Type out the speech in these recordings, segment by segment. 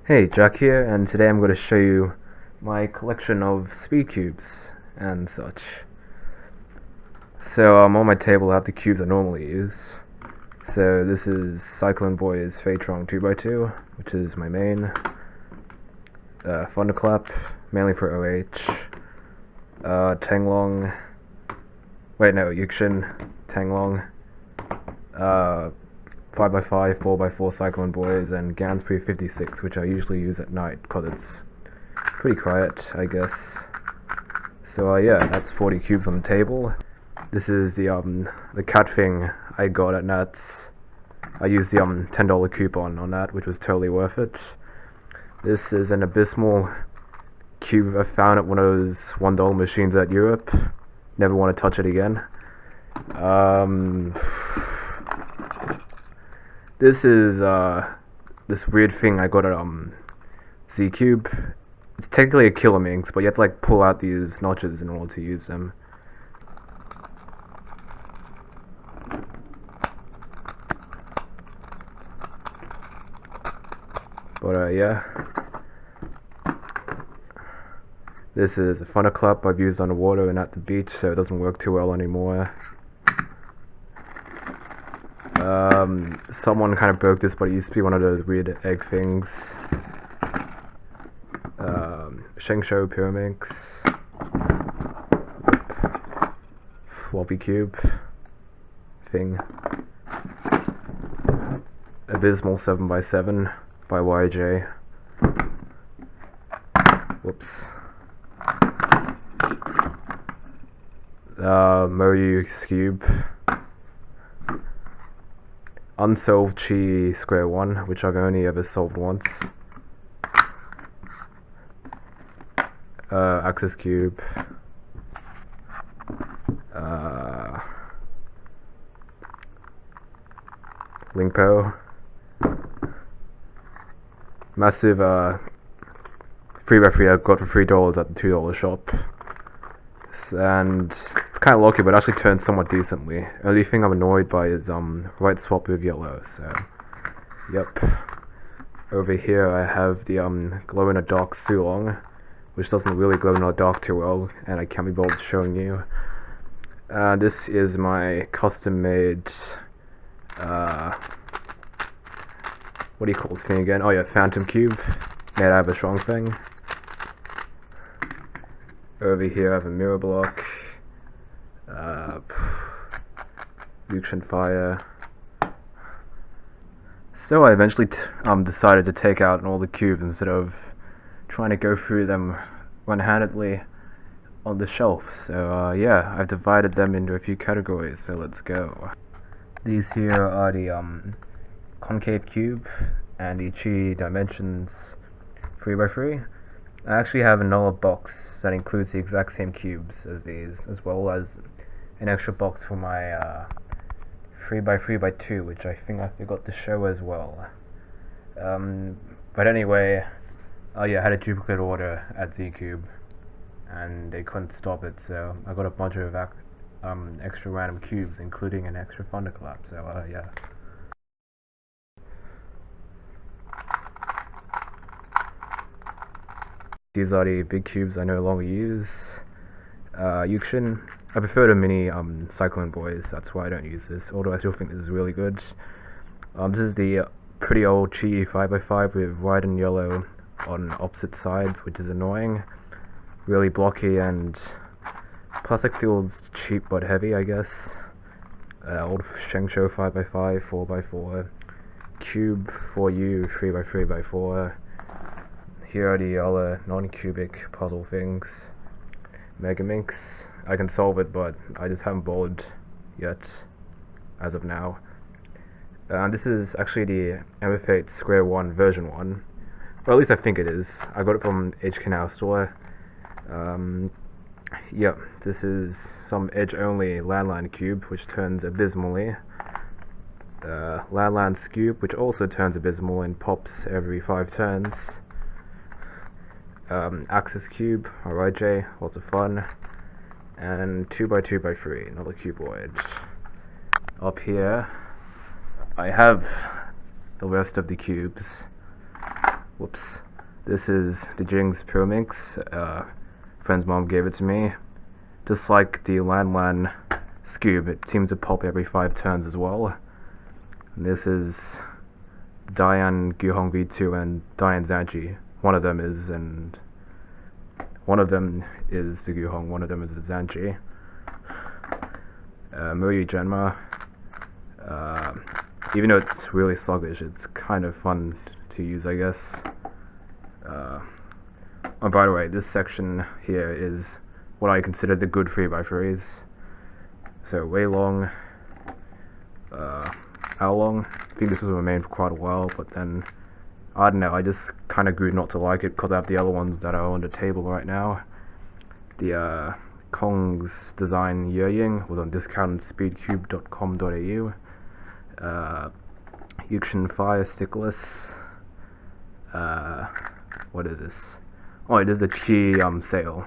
Hey, Jack here, and today I'm going to show you my collection of speed cubes and such. So, on my table I have the cubes I normally use. So this is Cyclone Boy's Phaetron 2x2, which is my main. Thunderclap, mainly for OH. Tanglong, Yukshin, Tanglong. 5x5, 4x4 Cyclone Boys, and Gans 356, which I usually use at night because it's pretty quiet, I guess. So yeah, that's 40 cubes on the table. This is the cat thing I got at Nats. I used the $10 coupon on that, which was totally worth it. This is an abysmal cube I found at one of those $1 machines at Europe. Never want to touch it again. This is this weird thing I got at Z Cube. It's technically a killer minx, but you have to like pull out these notches in order to use them. But yeah. This is a funnel club I've used underwater and at the beach, so it doesn't work too well anymore. Someone kind of broke this, but it used to be one of those weird egg things. Shengshou Pyraminx. Floppy cube thing. Abysmal 7x7 by YJ. Whoops. Moyu cube. Unsolved Chi square 1, which I've only ever solved once. Axis cube. Lingpo. Massive 3x3 I got for $3 at the $2 shop. And it's kind of lucky, but it actually turned somewhat decently. Only thing I'm annoyed by is right swap with yellow. So, yep. Over here I have the glow in the dark Sulong, which doesn't really glow in the dark too well, and I can't be bothered showing you. This is my custom made what do you call this thing again? Oh yeah, Phantom Cube, made out of a strong thing. Over here I have a mirror block, Lucian Fire. So I eventually decided to take out all the cubes instead of trying to go through them one-handedly on the shelf. So yeah, I've divided them into a few categories, so let's go. These here are the concave cube and the Chi Dimensions 3x3. I actually have another box that includes the exact same cubes as these, as well as an extra box for my 3x3x2, which I think I forgot to show as well. But anyway, yeah, I had a duplicate order at Z-Cube, and they couldn't stop it, so I got a bunch of extra random cubes, including an extra thunderclap, so yeah. These are the big cubes I no longer use. Yukshin, I prefer the mini Cyclone Boys, that's why I don't use this, although I still think this is really good. This is the pretty old Chi 5x5 with white and yellow on opposite sides, which is annoying. Really blocky, and plastic feels cheap but heavy, I guess. Old Shengshou 5x5, 4x4, Cube 4U 3x3x4. Here are the other non-cubic puzzle things. Megaminx, I can solve it, but I just haven't bothered yet, as of now. This is actually the MF8 Square 1 version 1. Well, at least I think it is. I got it from HK Now store. Yep, this is some edge-only landline cube, which turns abysmally. The landline cube, which also turns abysmal and pops every 5 turns. Axis cube, RIJ, lots of fun. And 2x2x3, another cuboid. Up here, I have the rest of the cubes. Whoops. This is the Jing's Pyramix. Friend's mom gave it to me. Just like the Lan Scoob, it seems to pop every 5 turns as well. And this is Diane Guhong V2 and Diane Zanji. One of them is the Guhong, one of them is the Zanji. Murray Genma. Even though it's really sluggish, it's kind of fun to use, I guess. Oh, by the way, this section here is what I consider the good 3x3s. So Wei Long, Ao Long. I think this was my main for quite a while, but then I don't know, I just kind of grew not to like it because I have the other ones that are on the table right now. The Kong's Design Yeying was on discount on speedcube.com.au. Yukshin Fire Stickless. What is this? Oh, it is the Qi sale.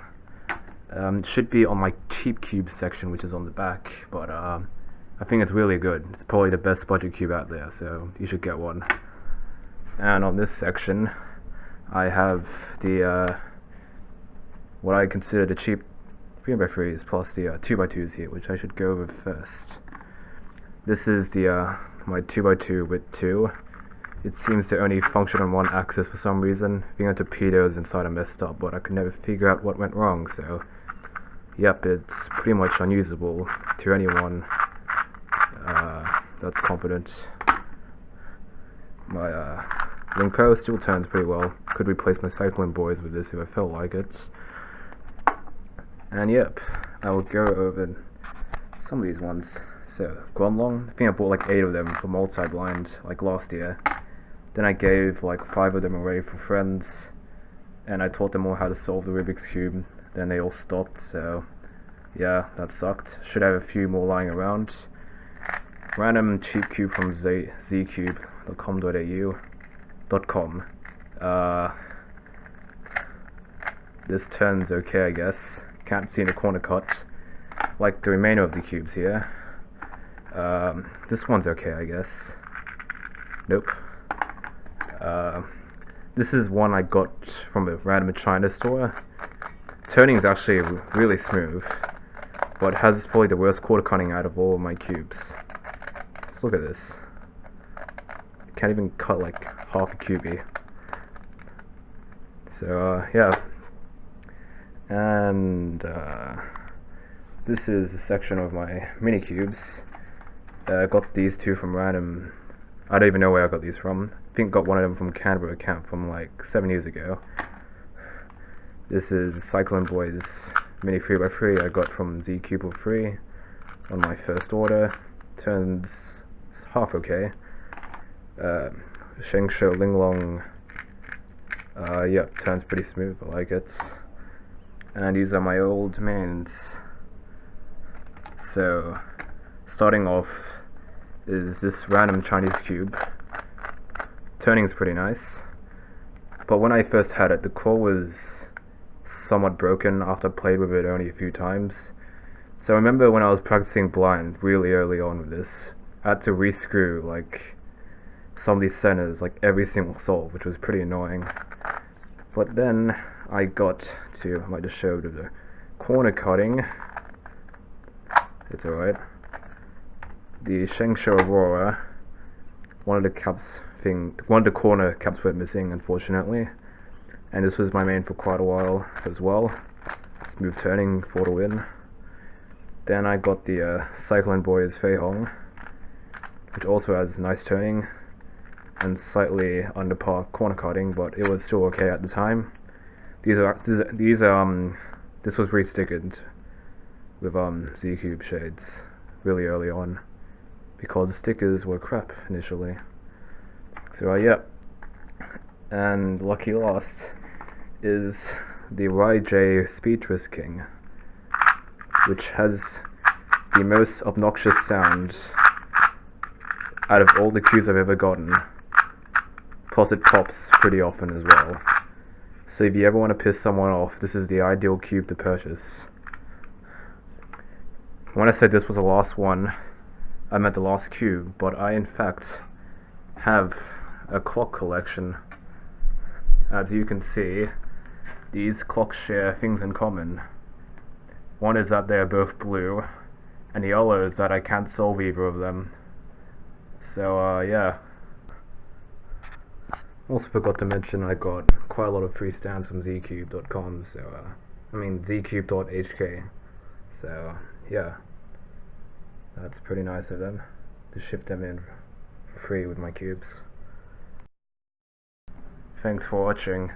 It should be on my cheap cube section, which is on the back, but I think it's really good. It's probably the best budget cube out there, so you should get one. And on this section, I have the what I consider the cheap 3x3s plus the 2x2s here, which I should go over first. This is the my 2x2 with 2. It seems to only function on one axis for some reason. The torpedoes inside are messed up, but I could never figure out what went wrong, so yep, it's pretty much unusable to anyone that's confident. My Link Pro still turns pretty well. Could replace my Cycling Boys with this if I felt like it. And yep, I will go over some of these ones. So, Guanlong, I think I bought like 8 of them for multi-blind, like last year. Then I gave like 5 of them away for friends, and I taught them all how to solve the Rubik's Cube. Then they all stopped, so yeah, that sucked. Should have a few more lying around. Random cheap cube from zcube.com.au. This turns okay, I guess. Can't see in the corner cut, like the remainder of the cubes here. This one's okay, I guess. Nope. This is one I got from a random China store. Turning is actually really smooth, but has probably the worst quarter cutting out of all of my cubes. Let's look at this. Can't even cut like half a cubie. So yeah. And this is a section of my mini cubes. I got these 2 from random. I don't even know where I got these from. I think I got one of them from Canberra camp from like 7 years ago. This is Cycling Boys Mini 3x3 I got from zcube3 on my first order. Turns half okay. Shengshe Linglong, yep, turns pretty smooth, I like it. And these are my old mains. So, starting off is this random Chinese cube. Turning is pretty nice, but when I first had it, the core was somewhat broken after I played with it only a few times. So I remember when I was practicing blind really early on with this, I had to rescrew like some of these centers like every single solve, which was pretty annoying. But then I got to, I might just show the corner cutting. It's alright. The Shengshe Aurora, one of the corner caps went missing, unfortunately. And this was my main for quite a while as well. Smooth turning for the win. Then I got the Cycling Boys Fei Hong, which also has nice turning and slightly under par corner cutting, but it was still okay at the time. This was re-stickered with Z-Cube shades really early on because the stickers were crap initially. So yeah, and lucky last is the YJ Speedtress King, which has the most obnoxious sound out of all the cubes I've ever gotten. Plus it pops pretty often as well. So if you ever want to piss someone off, this is the ideal cube to purchase. When I said this was the last one, I meant the last cube, but I in fact have a clock collection. As you can see, these clocks share things in common. One is that they are both blue, and the other is that I can't solve either of them. So, yeah. Also forgot to mention I got quite a lot of free stamps from zcube.com, so, zcube.hk. So, yeah. That's pretty nice of them to ship them in for free with my cubes. Thanks for watching.